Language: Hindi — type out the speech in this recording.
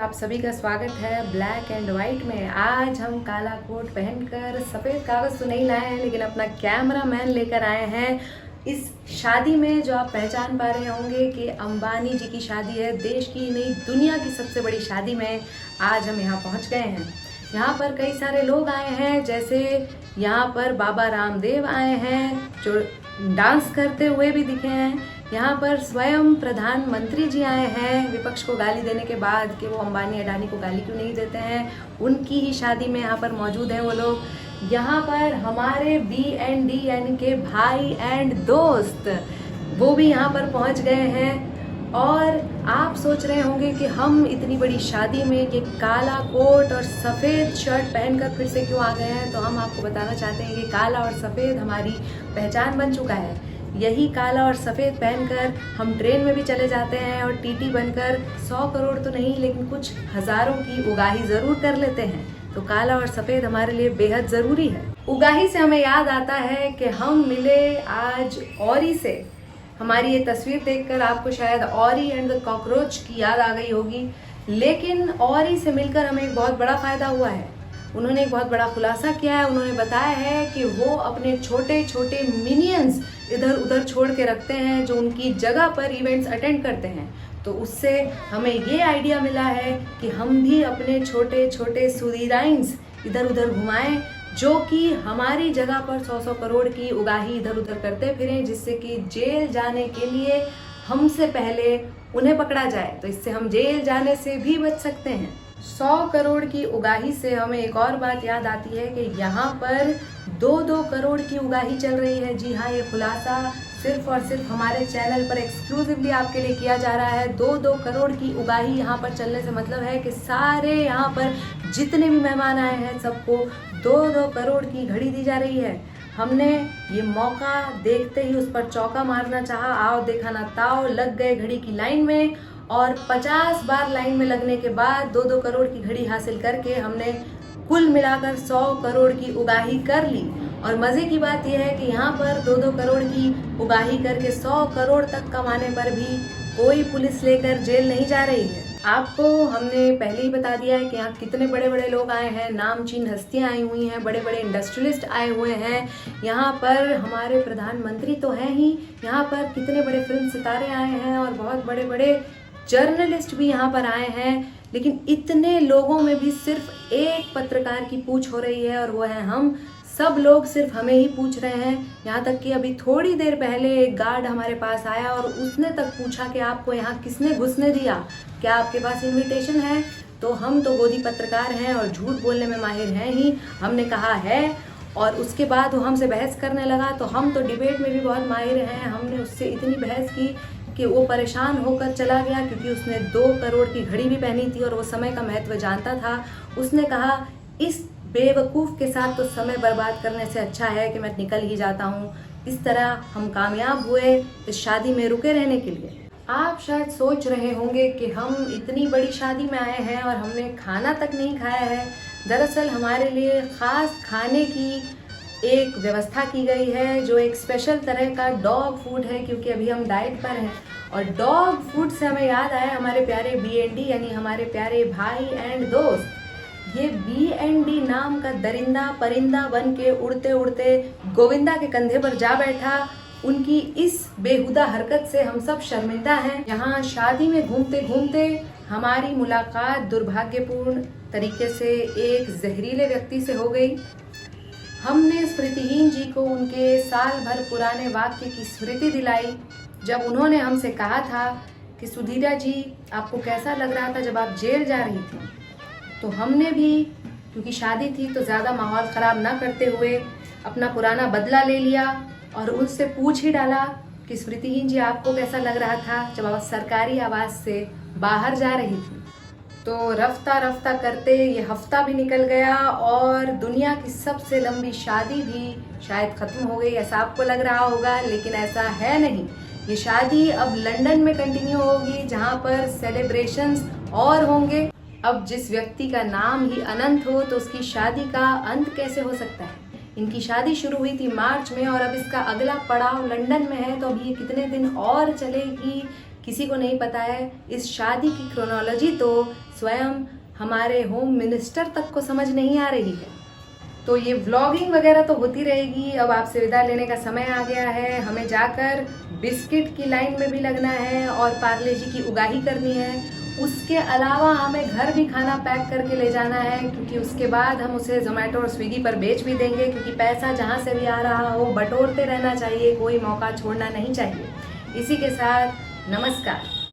आप सभी का स्वागत है ब्लैक एंड वाइट में। आज हम काला कोट पहनकर सफ़ेद कागज़ तो नहीं लाए हैं, लेकिन अपना कैमरा मैन लेकर आए हैं इस शादी में, जो आप पहचान पा रहे होंगे कि अंबानी जी की शादी है। देश की नहीं, दुनिया की सबसे बड़ी शादी में आज हम यहाँ पहुँच गए हैं। यहाँ पर कई सारे लोग आए हैं, जैसे यहाँ पर बाबा रामदेव आए हैं जो डांस करते हुए भी दिखे हैं। यहाँ पर स्वयं प्रधानमंत्री जी आए हैं विपक्ष को गाली देने के बाद कि वो अंबानी अडानी को गाली क्यों नहीं देते हैं। उनकी ही शादी में यहाँ पर मौजूद हैं वो लोग। यहाँ पर हमारे BND यानी के भाई एंड दोस्त, वो भी यहाँ पर पहुँच गए हैं। और आप सोच रहे होंगे कि हम इतनी बड़ी शादी में ये काला कोट और सफ़ेद शर्ट पहनकर फिर से क्यों आ गए हैं, तो हम आपको बताना चाहते हैं कि काला और सफ़ेद हमारी पहचान बन चुका है। यही काला और सफ़ेद पहनकर हम ट्रेन में भी चले जाते हैं और TT बनकर 100 करोड़ तो नहीं, लेकिन कुछ हज़ारों की उगाही ज़रूर कर लेते हैं। तो काला और सफ़ेद हमारे लिए बेहद ज़रूरी है। उगाही से हमें याद आता है कि हम मिले आज औरी से। हमारी ये तस्वीर देखकर आपको शायद औरी एंड द कॉकरोच की याद आ गई होगी, लेकिन औरी से मिलकर हमें एक बहुत बड़ा फ़ायदा हुआ है। उन्होंने एक बहुत बड़ा खुलासा किया है। उन्होंने बताया है कि वो अपने छोटे छोटे मिनियंस इधर उधर छोड़ के रखते हैं जो उनकी जगह पर इवेंट्स अटेंड करते हैं। तो उससे हमें ये आइडिया मिला है कि हम भी अपने छोटे छोटे सुधीराइंस इधर उधर घुमाएं, जो कि हमारी जगह पर 100 करोड़ की उगाही इधर उधर करते फिरें, जिससे कि जेल जाने के लिए हमसे पहले उन्हें पकड़ा जाए। तो इससे हम जेल जाने से भी बच सकते हैं। 100 करोड़ की उगाही से हमें एक और बात याद आती है कि यहाँ पर 2-2 करोड़ की उगाही चल रही है। जी हाँ, ये खुलासा सिर्फ और सिर्फ हमारे चैनल पर एक्सक्लूसिवली आपके लिए किया जा रहा है। 2-2 करोड़ की उगाही यहाँ पर चलने से मतलब है कि सारे यहाँ पर जितने भी मेहमान आए हैं सबको 2-2 करोड़ की घड़ी दी जा रही है। हमने ये मौका देखते ही उस पर चौका मारना चाहा। आओ देखा ना ताओ, लग गए घड़ी की लाइन में और 50 बार लाइन में लगने के बाद 2-2 करोड़ की घड़ी हासिल करके हमने कुल मिलाकर 100 करोड़ की उगाही कर ली। और मज़े की बात यह है कि यहाँ पर 2-2 करोड़ की उगाही करके 100 करोड़ तक कमाने पर भी कोई पुलिस लेकर जेल नहीं जा रही है। आपको हमने पहले ही बता दिया है कि यहाँ कितने बड़े बड़े लोग आए हैं, नामचीन हस्तियाँ आई हुई हैं, बड़े बड़े इंडस्ट्रियलिस्ट आए हुए हैं। यहाँ पर हमारे प्रधानमंत्री तो हैं ही, यहाँ पर कितने बड़े फिल्म सितारे आए हैं और बहुत बड़े बड़े जर्नलिस्ट भी यहाँ पर आए हैं। लेकिन इतने लोगों में भी सिर्फ एक पत्रकार की पूछ हो रही है और वो है हम। सब लोग सिर्फ हमें ही पूछ रहे हैं। यहाँ तक कि अभी थोड़ी देर पहले एक गार्ड हमारे पास आया और उसने तक पूछा कि आपको यहाँ किसने घुसने दिया, क्या आपके पास इनविटेशन है। तो हम तो गोदी पत्रकार हैं और झूठ बोलने में माहिर हैं ही। हमने कहा है और उसके बाद वो हमसे बहस करने लगा। तो हम तो डिबेट में भी बहुत माहिर हैं। हमने उससे इतनी बहस की कि वो परेशान होकर चला गया, क्योंकि उसने 2 करोड़ की घड़ी भी पहनी थी और वो समय का महत्व जानता था। उसने कहा इस बेवकूफ़ के साथ तो समय बर्बाद करने से अच्छा है कि मैं निकल ही जाता हूँ। इस तरह हम कामयाब हुए इस शादी में रुके रहने के लिए। आप शायद सोच रहे होंगे कि हम इतनी बड़ी शादी में आए हैं और हमने खाना तक नहीं खाया है। दरअसल हमारे लिए ख़ास खाने की एक व्यवस्था की गई है, जो एक स्पेशल तरह का डॉग फूड है, क्योंकि अभी हम डाइट पर हैं। और डॉग फूड से हमें याद आया हमारे प्यारे BND यानी हमारे प्यारे भाई एंड दोस्त। ये BND नाम का दरिंदा परिंदा बन के उड़ते उड़ते गोविंदा के कंधे पर जा बैठा। उनकी इस बेहुदा हरकत से हम सब शर्मिंदा हैं। यहाँ शादी में घूमते घूमते हमारी मुलाकात दुर्भाग्यपूर्ण तरीके से एक जहरीले व्यक्ति से हो गई। हमने स्मृतिहीन जी को उनके साल भर पुराने वाक्य की स्मृति दिलाई, जब उन्होंने हमसे कहा था कि सुधीरा जी, आपको कैसा लग रहा था जब आप जेल जा रही थी। तो हमने भी, क्योंकि शादी थी तो ज़्यादा माहौल ख़राब ना करते हुए अपना पुराना बदला ले लिया और उनसे पूछ ही डाला कि स्मृतिहीन जी, आपको कैसा लग रहा था जब आप सरकारी आवास से बाहर जा रही थी। तो रफ्ता रफ्ता करते ये हफ्ता भी निकल गया और दुनिया की सबसे लंबी शादी भी शायद ख़त्म हो गई, ऐसा आपको लग रहा होगा, लेकिन ऐसा है नहीं। ये शादी अब लंदन में कंटिन्यू होगी, जहाँ पर सेलिब्रेशंस और होंगे। अब जिस व्यक्ति का नाम ही अनंत हो, तो उसकी शादी का अंत कैसे हो सकता है। इनकी शादी शुरू हुई थी मार्च में और अब इसका अगला पड़ाव लंदन में है। तो अब ये कितने दिन और चलेगी किसी को नहीं पता है। इस शादी की क्रोनोलॉजी तो स्वयं हमारे होम मिनिस्टर तक को समझ नहीं आ रही है। तो ये व्लॉगिंग वगैरह तो होती रहेगी। अब आपसे विदा लेने का समय आ गया है, हमें जाकर बिस्किट की लाइन में भी लगना है और पार्ले जी की उगाही करनी है। उसके अलावा हमें घर भी खाना पैक करके ले जाना है, क्योंकि उसके बाद हम उसे जोमेटो और स्विगी पर बेच भी देंगे, क्योंकि पैसा जहाँ से भी आ रहा हो बटोरते रहना चाहिए, कोई मौका छोड़ना नहीं चाहिए। इसी के साथ नमस्कार।